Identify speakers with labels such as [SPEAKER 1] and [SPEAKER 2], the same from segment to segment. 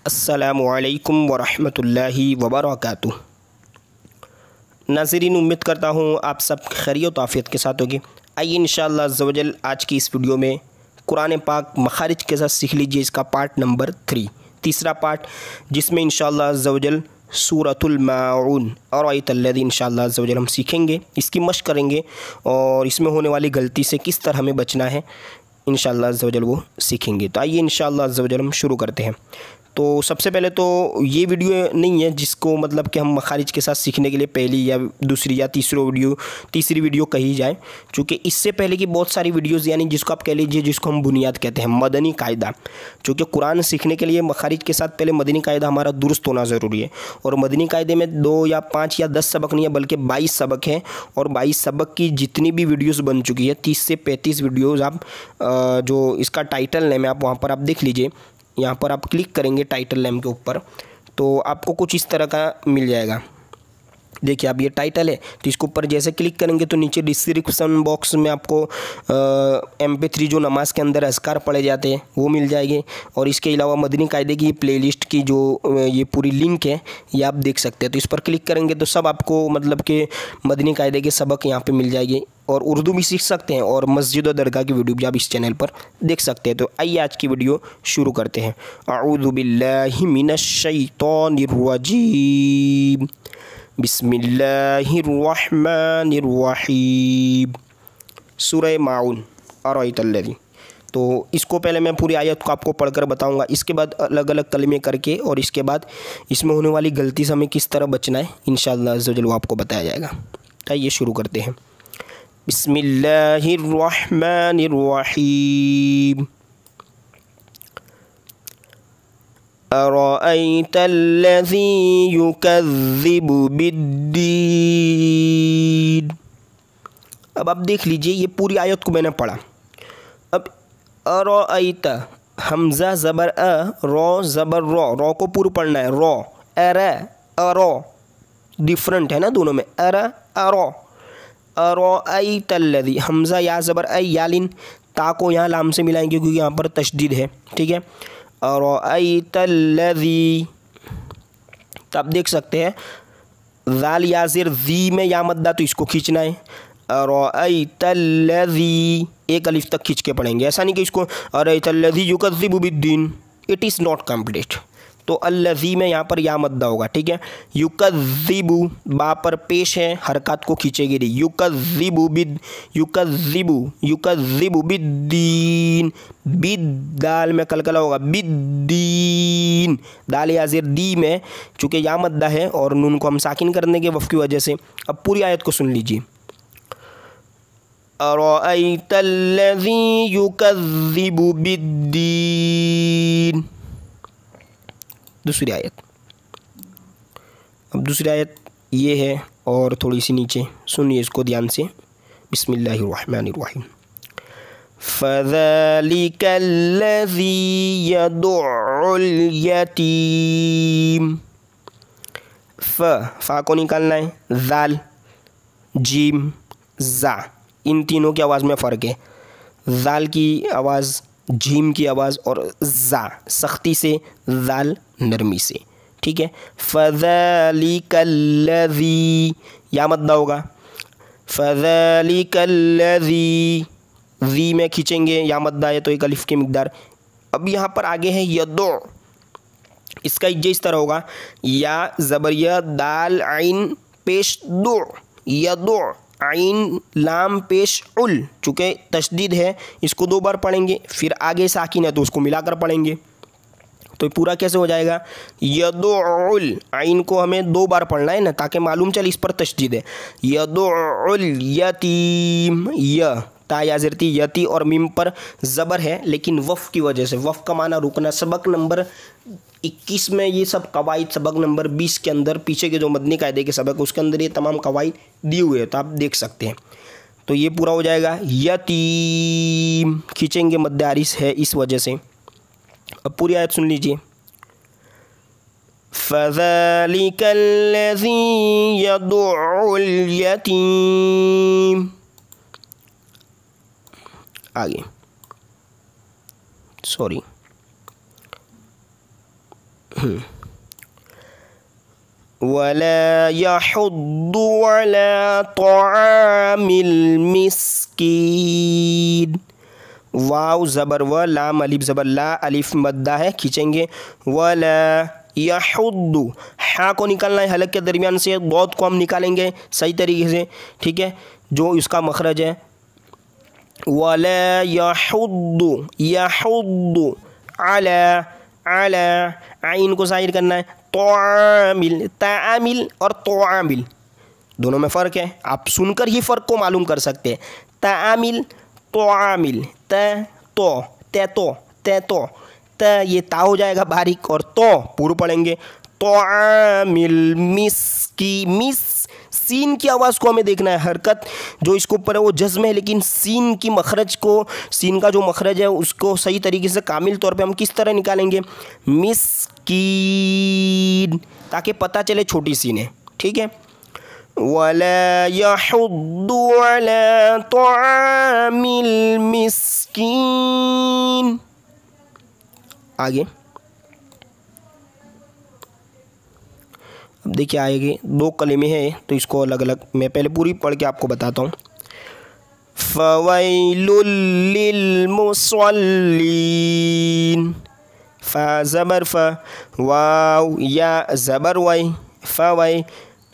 [SPEAKER 1] अस्सलामुअलैकुम वरहमतुल्लाहि वबरकातुह। नाज़रीन, उम्मीद करता हूँ आप सब खैरियत और आफ़ियत के साथ होगी। आइए इंशाअल्लाह अज़्ज़ व जल आज की इस वीडियो में कुरान पाक मखारिज के साथ सीख लीजिए इसका पार्ट नंबर 3, तीसरा पार्ट, जिसमें इंशाअल्लाह अज़्ज़ व जल सूरतुल माऊन अरअयतल्लज़ी इंशाअल्लाह अज़्ज़ व जल हम सीखेंगे, इसकी मशक़ करेंगे और इसमें होने वाली गलती से किस तरह हमें बचना है इंशाअल्लाह अज़्ज़ व जल वो सीखेंगे। तो आइए इंशाअल्लाह अज़्ज़ व जल हम शुरू करते हैं। तो सबसे पहले तो ये वीडियो नहीं है जिसको मतलब कि हम मखारिज के साथ सीखने के लिए पहली या दूसरी या तीसरी वीडियो कही जाए, चूँकि इससे पहले की बहुत सारी वीडियोज़, यानी जिसको आप कह लीजिए जिसको हम बुनियाद कहते हैं, मदनी कायदा। चूँकि कुरान सीखने के लिए मखारिज के साथ पहले मदनी कायदा हमारा दुरुस्त होना ज़रूरी है। और मदनी कायदे में 2 या 5 या 10 सबक नहीं है, बल्कि 22 सबक हैं। और 22 सबक की जितनी भी वीडियोज़ बन चुकी है, 30 से 35 वीडियोज़ आप जो इसका टाइटल नेम है आप वहाँ पर आप देख लीजिए। यहाँ पर आप क्लिक करेंगे टाइटल नेम के ऊपर तो आपको कुछ इस तरह का मिल जाएगा। देखिए, अब ये टाइटल है तो इसके ऊपर जैसे क्लिक करेंगे तो नीचे डिस्क्रिप्शन बॉक्स में आपको MP3 जो नमाज के अंदर अज़कार पढ़े जाते हैं वो मिल जाएंगे। और इसके अलावा मदनी कायदे की प्लेलिस्ट की जो ये पूरी लिंक है ये आप देख सकते हैं। तो इस पर क्लिक करेंगे तो सब आपको मतलब कि मदनी कायदे के सबक यहाँ पे मिल जाएंगे। और उर्दू भी सीख सकते हैं और मस्जिद और दरगाह की वीडियो भी आप इस चैनल पर देख सकते हैं। तो आइए आज की वीडियो शुरू करते हैं। अऊज़ु बिल्लाहि मिनश शैतानिर रजीम, बिस्मिल्लाहिर्रहमानिर्रहीम। सूरह माऊन अरअयतल्लज़ी। तो इसको पहले मैं पूरी आयत को आपको पढ़कर बताऊंगा, इसके बाद अलग अलग कलमे करके और इसके बाद इसमें होने वाली गलती से हमें किस तरह बचना है इंशाअल्लाह अज़्ज़ व जल वो आपको बताया जाएगा। आइए शुरू करते हैं। बिस्मिल्लाहिर्रहमानिर्रहीम। अरअयतल्लज़ी युकज़्ज़िबु बिद्दीन। अब आप देख लीजिए, ये पूरी आयत को मैंने पढ़ा। अब अरअयत, हमज़ा ज़बर अ, रॉ ज़बर रॉ, रॉ को पूरा पढ़ना है। रॉ अरअ डिफरेंट है ना दोनों में, अरअयतल्लज़ी, हमज़ा या ज़बर अ यालिन, ता को यहाँ लाम से मिलाएंगे क्योंकि यहाँ पर तशदीद है, ठीक है। अरअयतल्लज़ी, तो आप देख सकते हैं ज़ाल या ज़िर ज़ी में या मद्दा, तो इसको खींचना है। अरअयतल्लज़ी एक अलिफ तक खींच के पढ़ेंगे, ऐसा नहीं कि इसको अरअयतल्लज़ी युकज़्ज़िबु बिद्दीन, इट इज़ नॉट कंप्लीट। तो अल्लज़ी में यहाँ पर या मद्दा होगा, ठीक है। युकज़्ज़िबु बा पर पेश है, हरकत को खींचेगी नहीं। युकज़्ज़िबु बिद्दीन, बिद दाल में कलकला होगा, बिद्दीन। दाल या ज़ेर दी में चूँकि या मद्दा है और नून को हम साकिन करने के वफ़ की वजह से। अब पूरी आयत को सुन लीजिए। अरअयतल्लज़ी युकज़्ज़िबु बिद्दीन। दूसरी आयत, अब दूसरी आयत ये है और थोड़ी सी नीचे सुनिए इसको ध्यान से। बिस्मिल्लाहिर्रहमानिर्रहीम। फ़ज़ालिकल्लज़ी यदुउल यतीम। फ़ा को निकालना है, ज़ाल जीम ज़ा, इन तीनों की आवाज़ में फ़र्क है। ज़ाल की आवाज़, जीम की आवाज़ और ज़ा सख्ती से, ज़ाल नरमी से, ठीक है। फ़ज़ालिकल्लज़ी या मद्दा होगा। फ़ज़ालिकल्लज़ी ज़ी में खींचेंगे, या मद्दा है तो एक अलिफ की मिक़दार। अब यहाँ पर आगे है यदो, इसका इज्जा इस तरह होगा, या ज़बरिया दाल आइन पेश दो, यदो आइन लाम पेश उल, चूँकि तशदीद है इसको 2 बार पढ़ेंगे, फिर आगे साकिन है तो उसको मिलाकर पढ़ेंगे। तो पूरा कैसे हो जाएगा, यदुउल, आइन को हमें 2 बार पढ़ना है ना, ताकि मालूम चले इस पर तशदीद है। यदुउल यतीम, य ता या ज़िरती, यती और मीम पर ज़बर है, लेकिन वफ़ की वजह से, वफ़ का माना रुकना। सबक नंबर 21 में ये सब कवायद, सबक नंबर 20 के अंदर पीछे के जो मदनी कायदे के सबक उसके अंदर ये तमाम कवायद दिए हुए हैं, तो आप देख सकते हैं। तो ये पूरा हो जाएगा। यतीम खींचेंगे, मद्दे आरिस है इस वजह से। अब पूरी आयत सुन लीजिए। फ़ज़ालिकल्लज़ी यदुउल यतीम। आगे, सॉरी, वला यहुद्दु अला तआमिल मिस्कीन। वाव ज़बर व, लाम अलिफ ज़बर ला, अलिफ मद्दा है, खींचेंगे। वला यहुद्दु, हा को निकालना है हलक के दरमियान से, दौद को हम निकालेंगे सही तरीके से, ठीक है, जो इसका मखरज है। वला यहुद्दु, यहुद्दु अला, अला, आइन को ज़ाहिर करना है। तआमिल, तआमिल और तआमिल दोनों में फ़र्क है, आप सुनकर ही फ़र्क को मालूम कर सकते हैं। तआमिल, तआमिल, त तो, त ये ता हो जाएगा बारीक, और तो पूरा पढ़ेंगे। तआमिल मिस्की, मिस, सीन की आवाज़ को हमें देखना है, हरकत जो इसके ऊपर है वो जज्म है, लेकिन सीन की मखरज को, सीन का जो मखरज है उसको सही तरीके से कामिल तौर पे हम किस तरह निकालेंगे, मिस्कीन, ताकि पता चले छोटी सीन है, ठीक है। वला यहुद्दु अला तआमिल मिस्कीन। आगे अब देखिए आएगी, दो कलिमे हैं तो इसको अलग अलग मैं पहले पूरी पढ़ के आपको बताता हूँ। फ़वैलुल लिल मुसल्लीन, फ़ा ज़बर फ़, वाव या ज़बर वाई, फ़वै,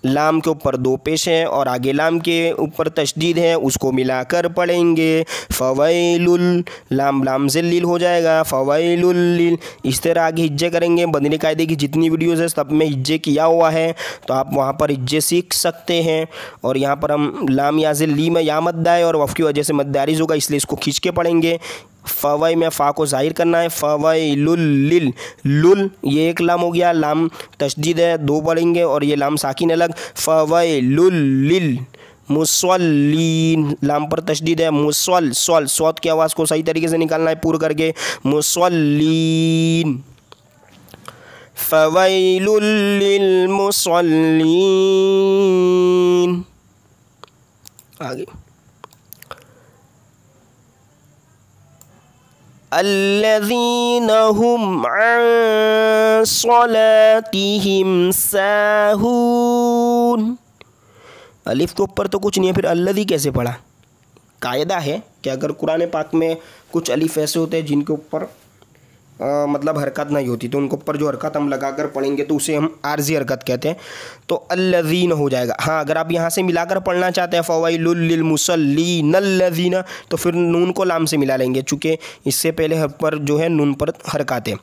[SPEAKER 1] लाम के ऊपर दो पेश है और आगे लाम के ऊपर तशदीद है, उसको मिलाकर पढ़ेंगे। फ़वैलुल, लाम लाम से लील हो जाएगा, फ़वैलुल लिल। इस तरह आगे हिज्जे करेंगे। बदनी कायदे की जितनी वीडियोज़ है सब में हिज्जे किया हुआ है, तो आप वहाँ पर हिज्जे सीख सकते हैं। और यहाँ पर हम लाम या से ली में या मद्दा है और वफ़ की वजह से मद्दारिज़ होगा, इसलिए इसको खींच के पढ़ेंगे। फ़वै में फ़ा को ज़ाहिर करना है, फ़वैलुल लिल, लुल ये एक लाम हो गया, लाम तशदीद है, दो पढ़ेंगे और ये लाम साकिन अलग। फ़वैलुल लिल मुसल्लीन, लाम पर तशदीद है, मुसल, सॉल, सौत की आवाज़ को सही तरीके से निकालना है पूरा करके, मुसल्लीन। फ़वैलुल लिल मुसल्लीन। आगे अल्लज़ीना हुम अन सलातिहिम साहून। अलिफ के ऊपर तो कुछ नहीं है, फिर अल्लज़ी कैसे पढ़ा? कायदा है कि अगर कुरान पाक में कुछ अलिफ ऐसे होते हैं जिनके ऊपर मतलब हरकत नहीं होती, तो उनके ऊपर जो हरकत हम लगाकर पढ़ेंगे तो उसे हम आर्जी हरकत कहते हैं, तो अल्लज़ीन हो जाएगा। हाँ, अगर आप यहाँ से मिलाकर पढ़ना चाहते हैं फ़वैलुल लिल मुसल्लीन अल्लज़ीना, तो फिर नून को लाम से मिला लेंगे, चूँकि इससे पहले पर जो है नून पर हरकत है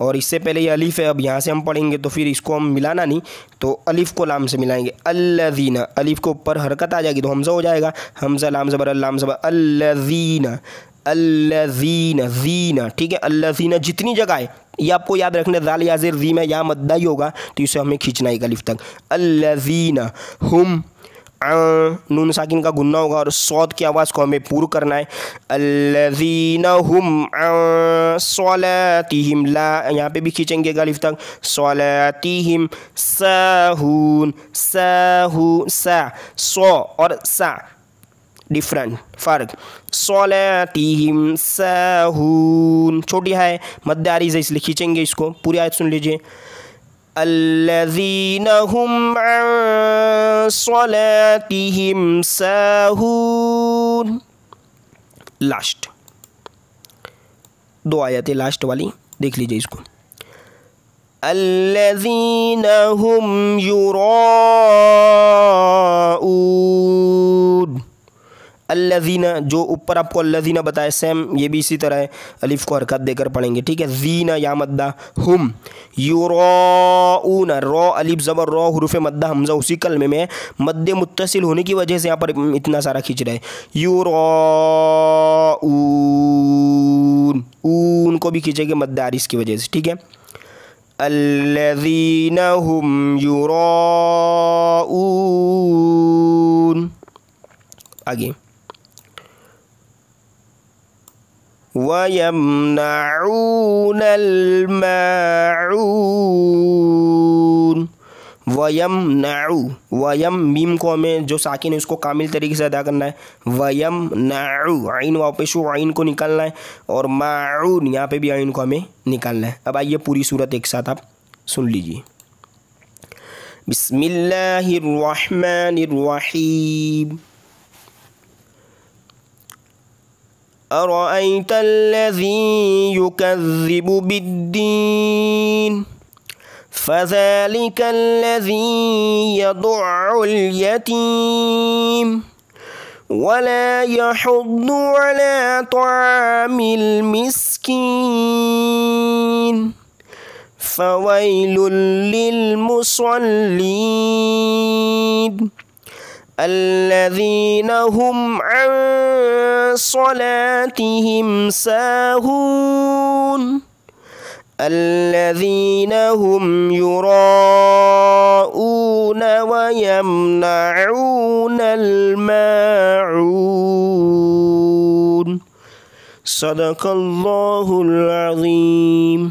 [SPEAKER 1] और इससे पहले ये अलिफ है। अब यहाँ से हम पढ़ेंगे तो फिर इसको हम मिलाना नहीं, तो अलिफ को लाम से मिलाएंगे। अल्लज़ीना, अलिफ के ऊपर हरकत आ जाएगी तो हमज़ा हो जाएगा, हमज़ा लाम ज़बर लाम ज़बर, अल्लज़ीना, अल्लज़ीना, ज़ीना, ठीक है। अल्लज़ीना जितनी जगह है ये आपको याद रखना, दाल या ज़ेर ज़ी में या मद्दा ही होगा, तो इसे हमें खींचना है अलिफ तक। अल्लज़ीना हुम, नून साकिन का गुन्ना होगा और सौद की आवाज़ को हमें पूरा करना है। अल्लज़ीना हुम अन सलातिहिम, ला यहाँ पे भी खींचेंगे अलिफ तक, सलातिहिम साहून, साहू, सा, सौ और सा डिफरेंट फ़र्क, सलातिहिम साहून छोटी है, मद्दारी से इसलिए खींचेंगे इसको। पूरी आयत सुन लीजिए। अल्लज़ीना हुम अन सलातिहिम साहून। लास्ट दो आयतें लास्ट वाली देख लीजिए इसको। अल्लज़ीना हुम युराऊन, अल्लज़ीना जो ऊपर आपको अल्लज़ीना बताया सेम ये भी इसी तरह है, अलिफ को हरकत देकर पढ़ेंगे, ठीक है। ज़ीना या मद्दा, हुम युराऊन, रॉ अलिफ ज़बर रॉ हुरूफ़ मद्दा हमज़ा उसी कलमे में मद्दे मुत्तसिल होने की वजह से यहाँ पर इतना सारा खींच रहा है। युराऊन, ऊन को भी खींचेंगे मद्दा आरिस की वजह से, ठीक है। अल्लज़ीना हुम युराऊन। आगे वयमनऊनल माऊन, वयमनऊ, वयम मीम को हमें जो साकिन है उसको कामिल तरीके से अदा करना है। वयमनऊ, आइन वापस आइन को निकालना है और माऊन यहाँ पे भी आइन को हमें निकालना है। अब आइए पूरी सूरत एक साथ आप सुन लीजिए। बिस्मिल्लाहिर्रहमानिर्रहीम। अरअयतल्लज़ी युकज़्ज़िबु बिद्दीन फ़ज़ालिकल्लज़ी यदुअ्उल यतीम वला यहुद्दु अला तआमिल मिस्कीन फ़वैलुल लिलमुसल्लीन अल्लज़ीना हुम अन सलातिहिम साहून अल्लज़ीना हुम युराऊन व यमनऊनल माऊन। सदक़ल्लाहुल अज़ीम।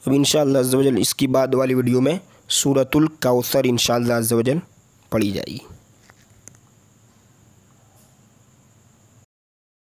[SPEAKER 1] अब इंशाअल्लाह अज़्ज़ व जल इसकी बाद वाली वीडियो में सूरतुल कौसर इंशाअल्लाह अज़्ज़ व जल पढ़ी जाएगी।